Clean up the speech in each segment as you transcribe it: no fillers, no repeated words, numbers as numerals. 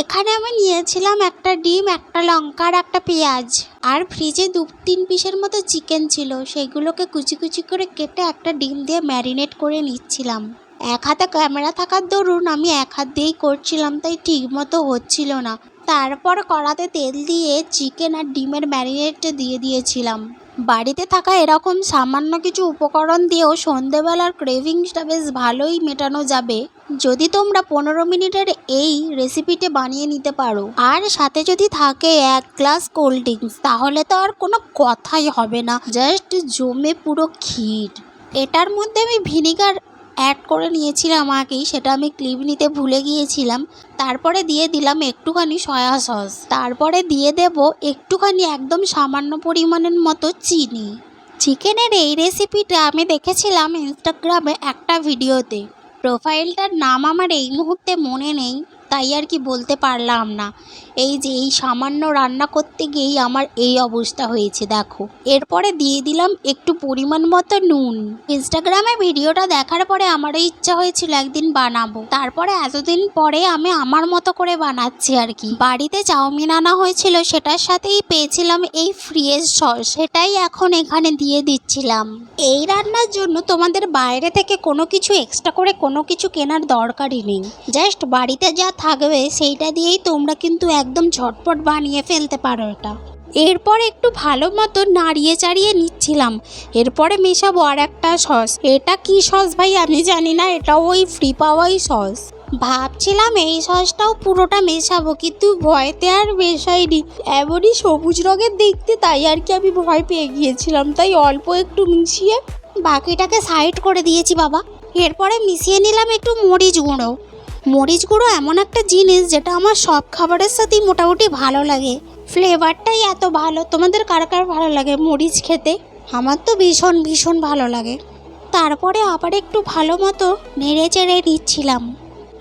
এখানে আমি নিয়েছিলাম একটা ডিম, একটা লঙ্কা আর একটা পেঁয়াজ, আর ফ্রিজে 2-3 পিসের মতো চিকেন ছিল। সেগুলোকে কুচি কুচি করে কেটে একটা ডিম দিয়ে ম্যারিনেট করে নিচ্ছিলাম। এক হাতে ক্যামেরা থাকার দরুন আমি এক হাত দিয়েই করছিলাম, তাই ঠিক মতো হচ্ছিল না। তারপর কড়াতে তেল দিয়ে চিকেন আর ডিমের ম্যারিনেটটা দিয়ে দিয়েছিলাম। বাড়িতে থাকা এরকম সামান্য কিছু উপকরণ দিয়েও সন্ধেবেলার ক্রেভিংসটা বেশ ভালোই মেটানো যাবে যদি তোমরা 15 মিনিটের এই রেসিপিটা বানিয়ে নিতে পারো। আর সাথে যদি থাকে 1 গ্লাস কোল্ড ড্রিঙ্কস, তাহলে তো আর কোনো কথাই হবে না, জাস্ট জমে পুরো ক্ষীর। এটার মধ্যে আমি ভিনিগার অ্যাড করে নিয়েছিলাম আগেই, সেটা আমি ক্লিপ নিতে ভুলে গিয়েছিলাম। তারপরে দিয়ে দিলাম একটুখানি সয়া সস, তারপরে দিয়ে দেব একটুখানি একদম সামান্য পরিমাণের মতো চিনি। চিকেনের এই রেসিপিটা আমি দেখেছিলাম ইনস্টাগ্রামে একটা ভিডিওতে। প্রোফাইলটার নাম আমার এই মুহূর্তে মনে নেই, তাই আর কি বলতে পারলাম না। এই যে এই সামান্য রান্না করতে গিয়েই আমার এই অবস্থা হয়েছে দেখো। এরপরে দিয়ে দিলাম একটু পরিমাণ মতো নুন। ইনস্টাগ্রামে ভিডিওটা দেখার পরে আমারও ইচ্ছা হয়েছিল একদিন বানাবো, তারপরে এতদিন পরে আমি আমার মতো করে বানাচ্ছি আর কি। বাড়িতে চাউমিন আনা হয়েছিল, সেটার সাথেই পেয়েছিলাম এই ফ্রেশ সস, সেটাই এখন এখানে দিয়ে দিচ্ছিলাম। এই রান্নার জন্য তোমাদের বাইরে থেকে কোনো কিছু এক্সট্রা করে কোনো কিছু কেনার দরকারই নেই, জাস্ট বাড়িতে যা থাকবে সেইটা দিয়েই তোমরা কিন্তু একদম ঝটপট বানিয়ে ফেলতে পারো এটা। এরপর একটু ভালো মতো নাড়িয়ে চাড়িয়ে নিচ্ছিলাম। এরপরে মেশাবো আর একটা সস। এটা কি সস ভাই আমি জানি না, এটা ওই ফ্রি পাওয়াই সস। ভাবছিলাম এই সসটাও পুরোটা মেশাবো, কিন্তু ভয়তে আর মেশাইনি। এমনই সবুজ রঙের দেখতে, তাই আর কি আমি ভয় পেয়ে গিয়েছিলাম, তাই অল্প একটু মিশিয়ে বাকিটাকে সাইড করে দিয়েছি বাবা। এরপরে মিশিয়ে নিলাম একটু মরিচ গুঁড়ো। মরিচ গুঁড়ো এমন একটা জিনিস যেটা আমার সব খাবারের সাথেই মোটামুটি ভালো লাগে। ফ্লেভারটাই এত ভালো। তোমাদের কার কার ভালো লাগে মরিচ খেতে? আমার তো ভীষণ ভীষণ ভালো লাগে। তারপরে আবার একটু ভালো মতো নেড়ে চেড়ে নিচ্ছিলাম।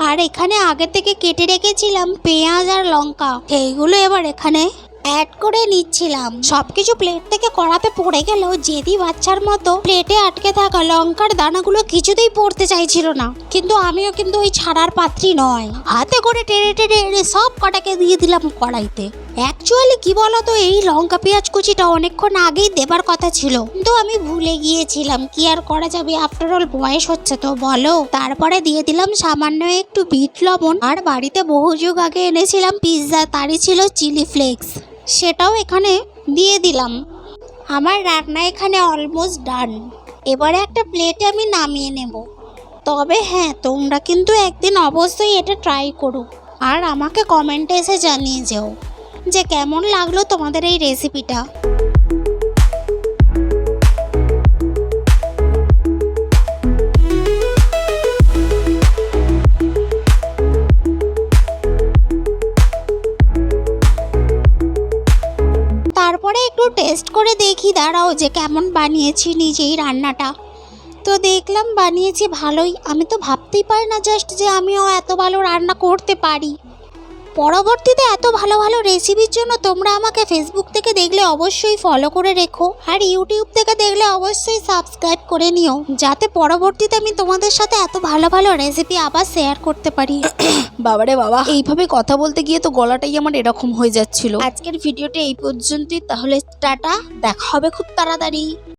আর এখানে আগে থেকে কেটে রেখেছিলাম পেঁয়াজ আর লঙ্কা, সেইগুলো এবার এখানে অ্যাড করে নিচ্ছিলাম। সবকিছু প্লেট থেকে কড়াতে পড়ে গেলেও জেদি বাচ্চার মতো প্লেটে আটকে থাকা লঙ্কার দানাগুলো কিছুতেই পড়তে চাইছিল না, কিন্তু আমিও কিন্তু ওই ছাড়ার পাত্রী নয়। হাতে করে টেনে টেনে এনে সব কটাকে দিয়ে দিলাম কড়াইতে। অ্যাকচুয়ালি কি বলতো, এই লঙ্কা পেঁয়াজ কুচিটা অনেকক্ষণ আগেই দেবার কথা ছিল, কিন্তু আমি ভুলে গিয়েছিলাম। কি আর করা যাবে, আফটার অল বয়স হচ্ছে তো বলো। তারপরে দিয়ে দিলাম সামান্য একটু বিট লবণ, আর বাড়িতে বহু যুগ আগে এনেছিলাম পিৎজা, তারই ছিল চিলি ফ্লেক্স, সেটাও এখানে দিয়ে দিলাম। আমার রান্না এখানে অলমোস্ট ডান। এবারে একটা প্লেটে আমি নামিয়ে নেব। তবে হ্যাঁ, তোমরা কিন্তু একদিন অবশ্যই এটা ট্রাই করো, আর আমাকে কমেন্টে এসে জানিয়ে যেও যে কেমন লাগলো তোমাদের এই রেসিপিটা। তারপরে একটু টেস্ট করে দেখি, দাঁড়াও, যে কেমন বানিয়েছি নিজেই রান্নাটা। তো দেখলাম বানিয়েছি ভালোই। আমি তো ভাবতেই পারি না জাস্ট যে আমিও এত ভালো রান্না করতে পারি। পরবর্তীতে এত ভালো ভালো রেসিপির জন্য তোমরা আমাকে ফেসবুক থেকে দেখলে অবশ্যই ফলো করে রেখো, আর ইউটিউব থেকে দেখলে অবশ্যই সাবস্ক্রাইব করে নিও, যাতে পরবর্তীতে আমি তোমাদের সাথে এত ভালো ভালো রেসিপি আবার শেয়ার করতে পারি। বাবারে বাবা, এইভাবে কথা বলতে গিয়ে তো গলাটাই আমার এরকম হয়ে যাচ্ছিল। আজকের ভিডিওটা এই পর্যন্তই, তাহলে টাটা, দেখা হবে খুব তাড়াতাড়ি।